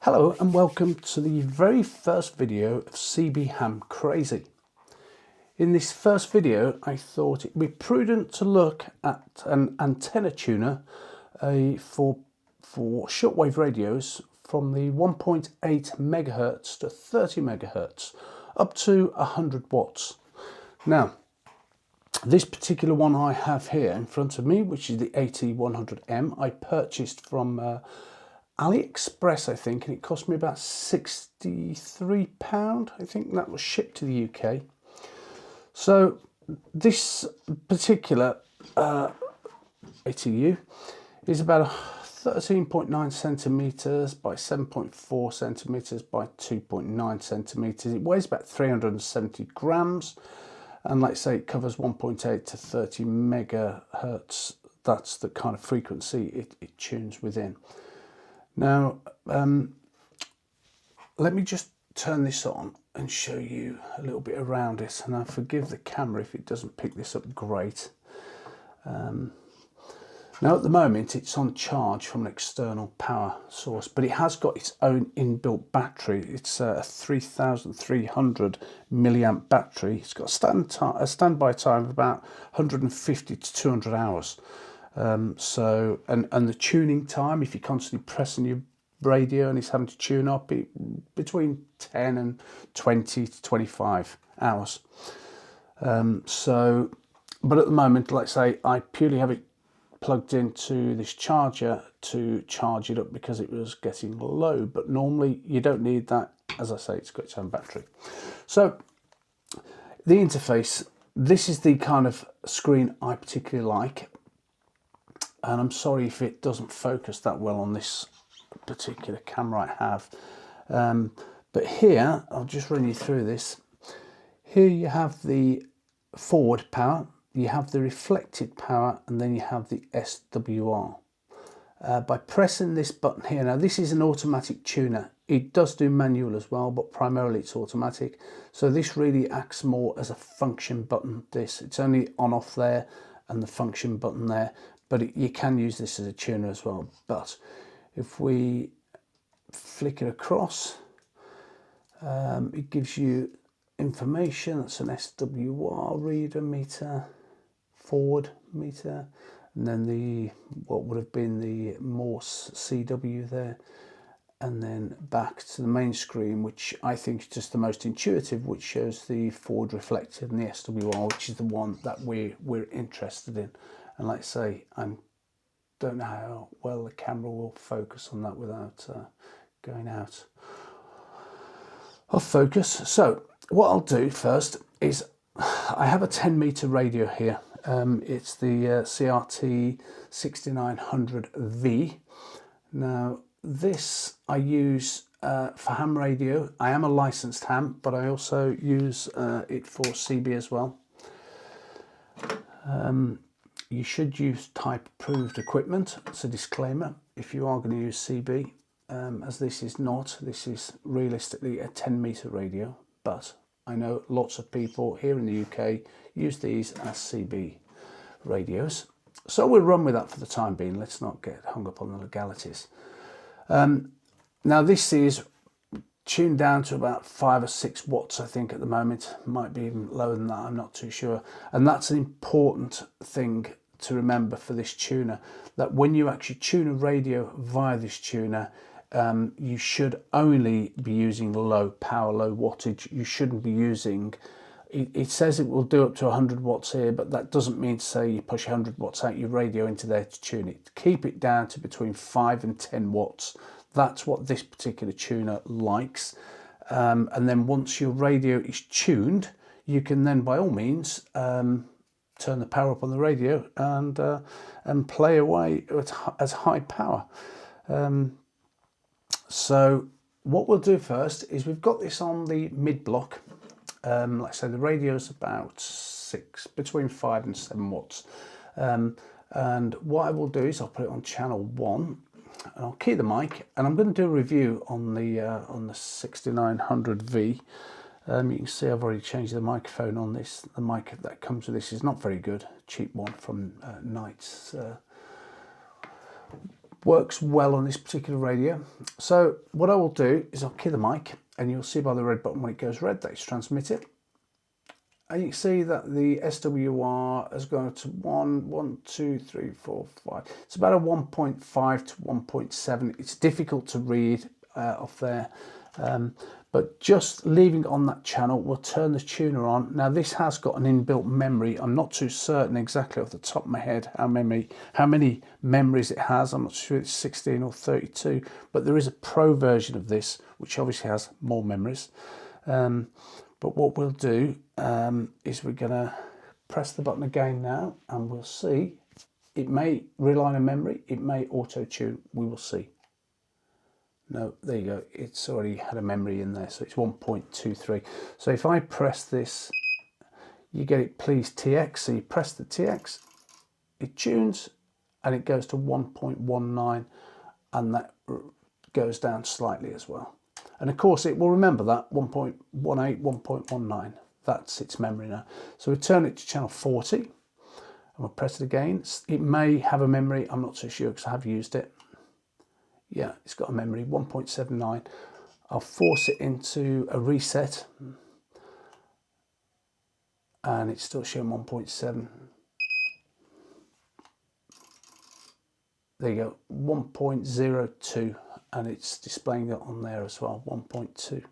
Hello and welcome to the very first video of CB Ham Crazy. In this first video I thought it would be prudent to look at an antenna tuner for shortwave radios from the 1.8 megahertz to 30 megahertz up to 100 watts. Now this particular one I have here in front of me, which is the AT100M, I purchased from AliExpress, I think, and it cost me about £63. I think that was shipped to the UK. So this particular ATU is about 13.9 centimeters by 7.4 centimeters by 2.9 centimeters. It weighs about 370 grams, and like I say, it covers 1.8 to 30 megahertz. That's the kind of frequency it tunes within. Now, let me just turn this on and show you a little bit around it. And I forgive the camera if it doesn't pick this up great. Now, at the moment, it's on charge from an external power source, but it has got its own inbuilt battery. It's a 3,300 milliamp battery. It's got a standby time of about 150 to 200 hours. And the tuning time, if you're constantly pressing your radio and it's having to tune up, between 10 and 20 to 25 hours. But at the moment, like I say, I purely have it plugged into this charger to charge it up because it was getting low, but normally you don't need that. As I say, it's got its own battery. So the interface, this is the kind of screen I particularly like. And I'm sorry if it doesn't focus that well on this particular camera I have. But here, I'll just run you through this. Here you have the forward power, you have the reflected power, and then you have the SWR. By pressing this button here, now this is an automatic tuner. It does do manual as well, but primarily it's automatic. So this really acts more as a function button. It's only on off there and the function button there. But you can use this as a tuner as well. But if we flick it across, it gives you information. That's an SWR reader meter, forward meter, and then what would have been the Morse CW there, and then back to the main screen, which I think is just the most intuitive, which shows the forward reflected and the SWR, which is the one that we're interested in. And like I say, I don't know how well the camera will focus on that without going out of focus. So what I'll do first is I have a 10-meter radio here. It's the CRT 6900V. Now this I use for ham radio. I am a licensed ham, but I also use it for CB as well. You should use type approved equipment. It's a disclaimer if you are going to use CB, as this is not. This is realistically a 10-meter radio, but I know lots of people here in the UK use these as CB radios. So we'll run with that for the time being. Let's not get hung up on the legalities. Now this is tuned down to about 5 or 6 watts, I think, at the moment. Might be even lower than that, I'm not too sure. And that's an important thing to remember for this tuner, that when you actually tune a radio via this tuner, you should only be using low power, low wattage. You shouldn't be using, it says it will do up to 100 watts here, but that doesn't mean to say you push 100 watts out your radio into there to tune it. Keep it down to between 5 and 10 watts. That's what this particular tuner likes. And then once your radio is tuned, you can then by all means turn the power up on the radio and play away at high power. So what we'll do first is we've got this on the mid block. Like I said, the radio's about between 5 and 7 watts. And what I will do is I'll put it on channel 1. And I'll key the mic, and I'm going to do a review on the 6900V. You can see I've already changed the microphone on this. The mic that comes with this is not very good, cheap one from Knights. works well on this particular radio. So what I will do is I'll key the mic, and you'll see by the red button when it goes red that it's transmitted. And you can see that the SWR has gone to 1, 2, 3, 4, 5. It's about a 1.5 to 1.7. It's difficult to read off there. But just leaving it on that channel, we'll turn the tuner on. Now this has got an inbuilt memory. I'm not too certain exactly off the top of my head how many memories it has. I'm not sure it's 16 or 32, but there is a pro version of this, which obviously has more memories. But what we'll do is we're going to press the button again now, and we'll see. It may rely on memory, it may auto-tune, we will see. No, there you go, it's already had a memory in there, so it's 1.23. So if I press this, you get it, please TX, so you press the TX, it tunes, and it goes to 1.19, and that goes down slightly as well. And of course it will remember that 1.18, 1.19. That's its memory now. So we turn it to channel 40 and we'll press it again. It may have a memory, I'm not so sure because I have used it. Yeah, it's got a memory, 1.79. I'll force it into a reset and it's still showing 1.7. There you go, 1.02. And it's displaying it on there as well, 1.2.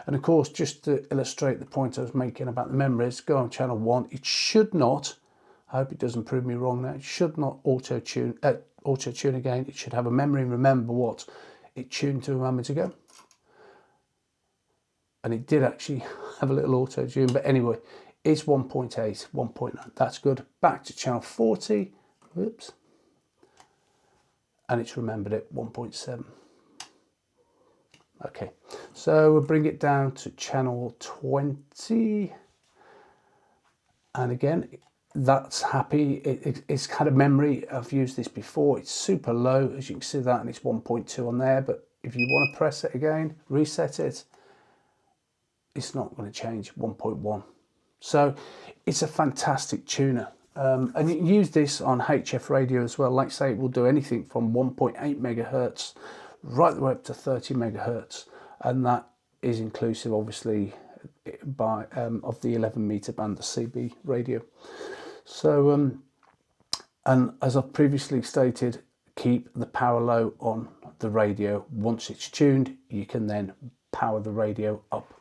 And of course, just to illustrate the point I was making about the memories, go on channel 1. It should not, I hope it doesn't prove me wrong now, it should not auto-tune again. It should have a memory and remember what it tuned to a moment ago. And it did actually have a little auto-tune, but anyway, it's 1.8, 1.9, that's good. Back to channel 40, whoops, and it's remembered it, 1.7. Okay, so we'll bring it down to channel 20. And again, that's happy. It's had a memory. I've used this before. It's super low, as you can see that, and it's 1.2 on there. But if you want to press it again, reset it, it's not going to change, 1.1. So it's a fantastic tuner. And you can use this on HF radio as well. Like I say, it will do anything from 1.8 megahertz right the way up to 30 megahertz, and that is inclusive obviously by of the 11 meter band, the CB radio. So and as I've previously stated, keep the power low on the radio. Once it's tuned, you can then power the radio up,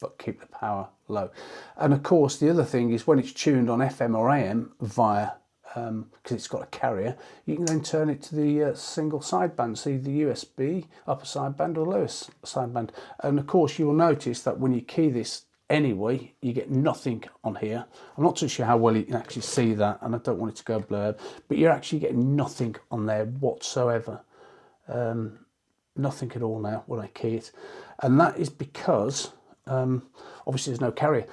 but keep the power low. And of course the other thing is when it's tuned on FM or AM via because it's got a carrier, you can then turn it to the single sideband, so the USB upper sideband or lower sideband. And of course you will notice that when you key this anyway, you get nothing on here. I'm not too sure how well you can actually see that, and I don't want it to go blurred, but you're actually getting nothing on there whatsoever. Nothing at all now when I key it. And that is because obviously there's no carrier.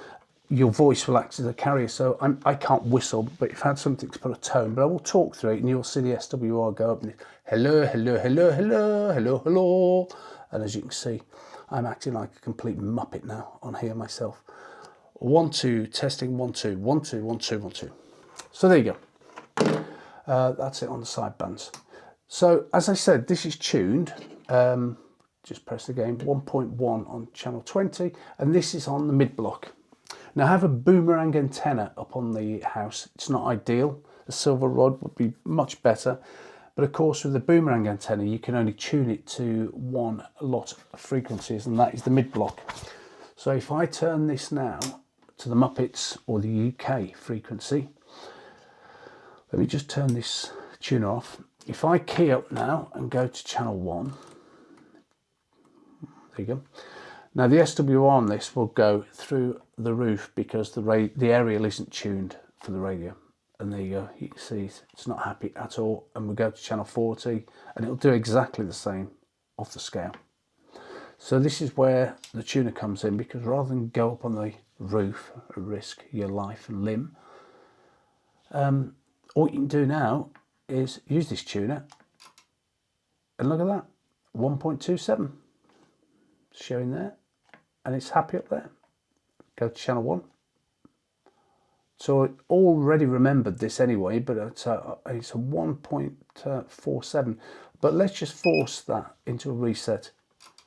Your voice will act as a carrier, so I can't whistle, but if I had something to put a tone, but I will talk through it and you'll see the SWR go up and hello, hello, hello, hello, hello, hello. And as you can see, I'm acting like a complete muppet now on here myself. 1, 2, testing, 1, 2, 1, 2, 1, 2, 1, 2. So there you go. That's it on the sidebands. So as I said, this is tuned. Just press again, 1.1 on channel 20, and this is on the mid block. Now I have a boomerang antenna up on the house. It's not ideal. A silver rod would be much better. But of course with the boomerang antenna, you can only tune it to one lot of frequencies, and that is the mid block. So if I turn this now to the Muppets or the UK frequency, let me just turn this tuner off. If I key up now and go to channel 1, there you go. Now the SWR on this will go through the roof because the aerial isn't tuned for the radio. And there you go, you can see it's not happy at all. And we go to channel 40 and it'll do exactly the same off the scale. So this is where the tuner comes in, because rather than go up on the roof and risk your life and limb, all you can do now is use this tuner, and look at that, 1.27 showing there, and it's happy up there. Go to channel 1. So it already remembered this anyway, but it's a 1.47. But let's just force that into a reset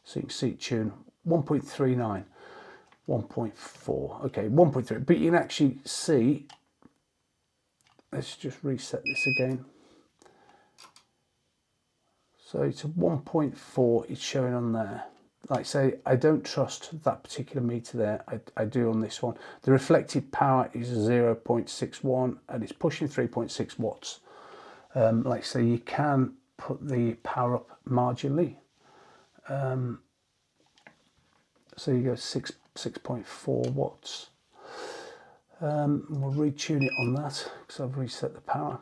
so you can see it tune 1.39, 1.4, okay, 1.3. But you can actually see, let's just reset this again. So it's a 1.4, it's showing on there. Like I say, I don't trust that particular meter there. I do on this one. The reflected power is 0.61 and it's pushing 3.6 watts. Like I say, you can put the power up marginally. So you go 6.4 watts. We'll retune it on that because I've reset the power.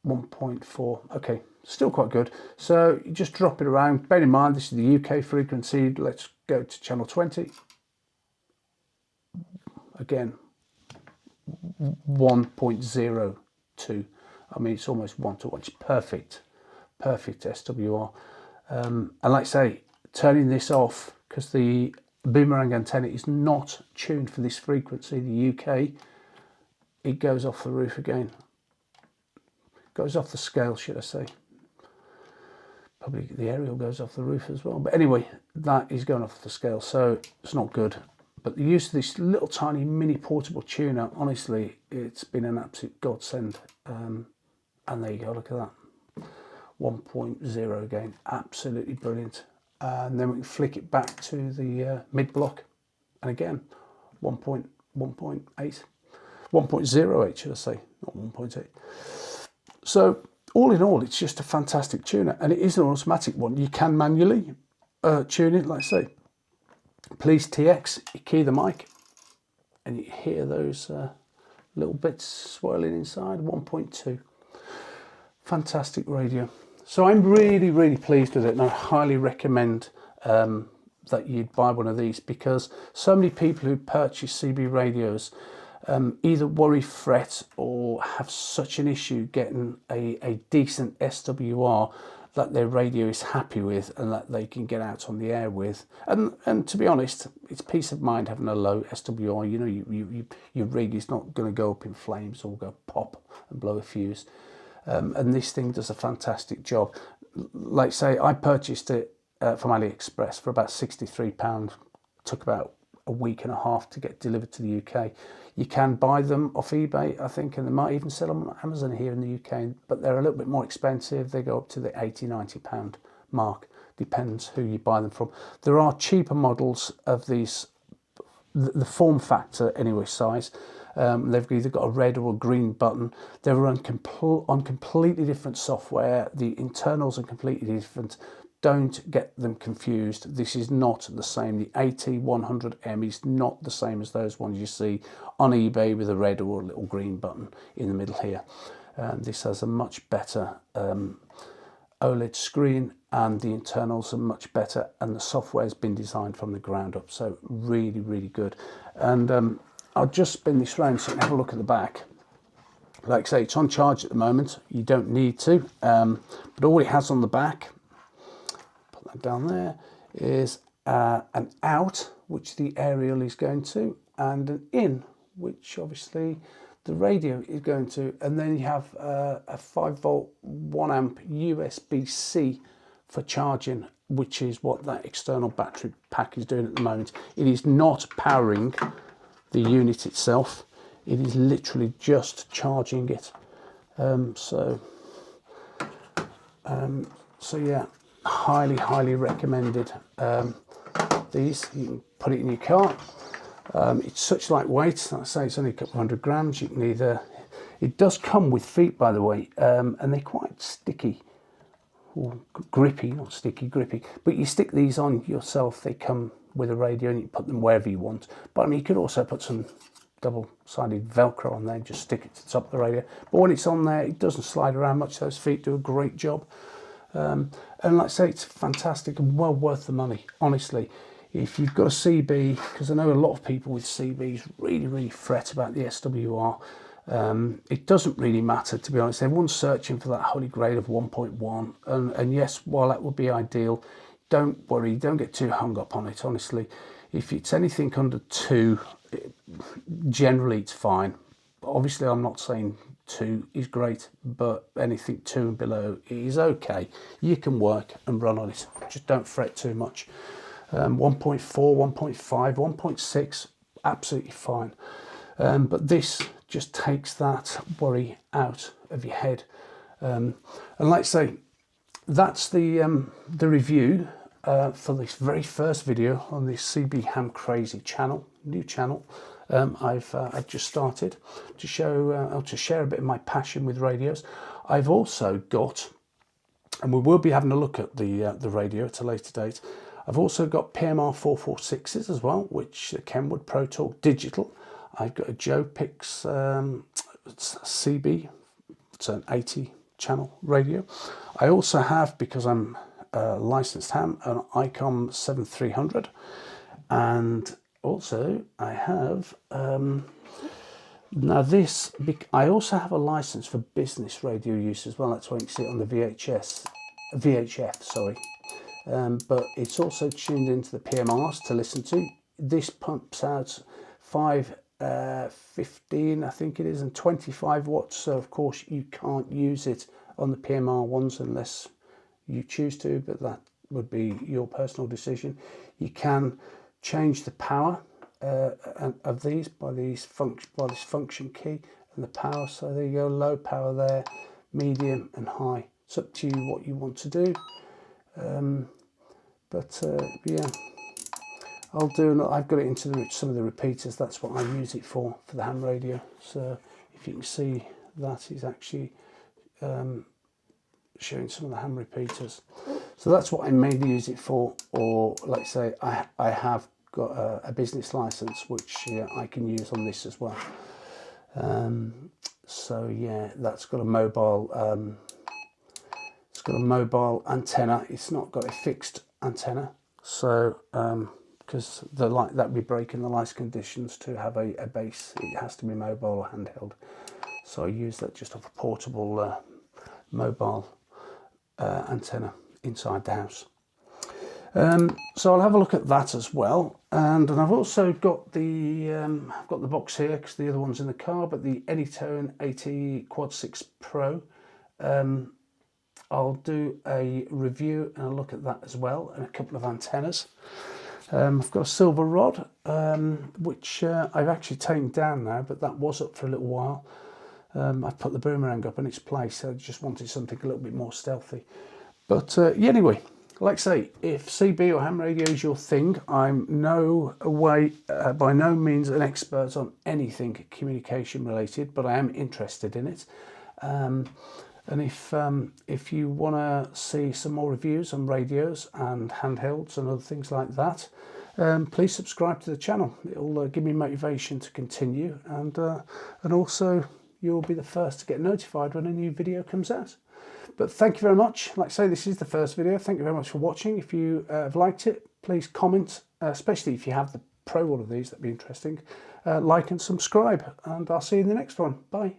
1.4, okay, still quite good. So you just drop it around. Bear in mind, this is the UK frequency. Let's go to channel 20. Again, 1.02. I mean, it's almost 1 to 1. It's perfect, perfect SWR. And like I say, turning this off, because the boomerang antenna is not tuned for this frequency, the UK, it goes off the roof again. Goes off the scale, should I say. Probably the aerial goes off the roof as well. But anyway, that is going off the scale, so it's not good. But the use of this little tiny mini portable tuner, honestly, it's been an absolute godsend. And there you go, look at that. 1.0 again, absolutely brilliant. And then we can flick it back to the mid block. And again, 1.8, 1.08 should I say, not 1.8. So all in all, it's just a fantastic tuner, and it is an automatic one. You can manually tune it, like I say. Please TX, you key the mic, and you hear those little bits swirling inside, 1.2. Fantastic radio. So I'm really, really pleased with it, and I highly recommend that you'd buy one of these, because so many people who purchase CB radios either worry, fret, or have such an issue getting a decent SWR that their radio is happy with and that they can get out on the air with. And to be honest, it's peace of mind having a low SWR. You know, your rig is not going to go up in flames or go pop and blow a fuse. And this thing does a fantastic job. Like say, I purchased it from AliExpress for about £63. Took about a week and a half to get delivered to the UK. You can buy them off eBay, I think, and they might even sell them on Amazon here in the UK, but they're a little bit more expensive. They go up to the £80–90 mark, depends who you buy them from. There are cheaper models of these, the form factor anyway, size. They've either got a red or a green button. They're on completely different software. The internals are completely different. Don't get them confused. This is not the same. The AT100M is not the same as those ones you see on eBay with a red or a little green button in the middle here. This has a much better OLED screen, and the internals are much better, and the software has been designed from the ground up. So really, really good. And I'll just spin this round so you can have a look at the back. Like I say, it's on charge at the moment. You don't need to, but all it has on the back, down there, is an out, which the aerial is going to, and an in, which obviously the radio is going to, and then you have a 5-volt 1 amp USB-C for charging, which is what that external battery pack is doing at the moment. It is not powering the unit itself, it is literally just charging it. So yeah, highly recommended. These, you can put it in your car. It's such lightweight. Like I say, it's only a couple of 100 grams. You can either, it does come with feet, by the way, and they're quite sticky, or grippy, not sticky, grippy. But you stick these on yourself, they come with a radio, and you can put them wherever you want. But I mean, you could also put some double-sided Velcro on there and just stick it to the top of the radio. But when it's on there, it doesn't slide around much. Those feet do a great job. And like I say, it's fantastic and well worth the money, honestly. If you've got a CB, because I know a lot of people with CBs really fret about the SWR. It doesn't really matter, to be honest. Everyone's searching for that holy grail of 1.1, and yes, while that would be ideal, don't worry, don't get too hung up on it, honestly. If it's anything under 2, generally it's fine. But obviously I'm not saying 2 is great, but anything 2 and below is okay. You can work and run on it, just don't fret too much. 1.4, 1.5, 1.6, absolutely fine. But this just takes that worry out of your head. And like I say, that's the review for this very first video on this CB Ham Crazy channel, new channel. I've just started to show, to share a bit of my passion with radios. I've also got, and we will be having a look at the radio at a later date. I've also got PMR 446s as well, which Kenwood Pro Talk Digital. I've got a Joe Pix CB, it's an 80 channel radio. I also have, because I'm a licensed ham, an ICOM 7300, and also I have now this, I also have a license for business radio use as well. That's why you can see it on the VHF, sorry. But it's also tuned into the PMRs to listen to. This pumps out 515, I think it is, and 25 watts. So of course you can't use it on the PMR ones unless you choose to, but that would be your personal decision. You can change the power of these by this function key and the power. So there you go, low power there, medium and high. It's up to you what you want to do. Yeah, I've got it into some of the repeaters. That's what I use it for the ham radio. So if you can see, that is actually showing some of the ham repeaters. So that's what I mainly use it for. Or like I say, I have got a business license which I can use on this as well. So yeah, that's got a mobile. It's got a mobile antenna. It's not got a fixed antenna. So because that would be breaking the license conditions to have a base. It has to be mobile or handheld. So I use that just off a portable mobile antenna inside the house. So I'll have a look at that as well, and I've also got the box here because the other one's in the car, but the Anytone 80 Quad 6 Pro. I'll do a review and a look at that as well, and a couple of antennas. I've got a silver rod, which I've actually taken down now, but that was up for a little while. I've put the boomerang up in its place. I just wanted something a little bit more stealthy. But yeah, anyway, like I say, if CB or ham radio is your thing, I'm by no means an expert on anything communication related, but I am interested in it. And if you want to see some more reviews on radios and handhelds and other things like that, please subscribe to the channel. It'll give me motivation to continue, and also you'll be the first to get notified when a new video comes out. But thank you very much. Like I say, this is the first video. Thank you very much for watching. If you have liked it, please comment, especially if you have the Pro one of these, that'd be interesting. Like and subscribe, and I'll see you in the next one. Bye.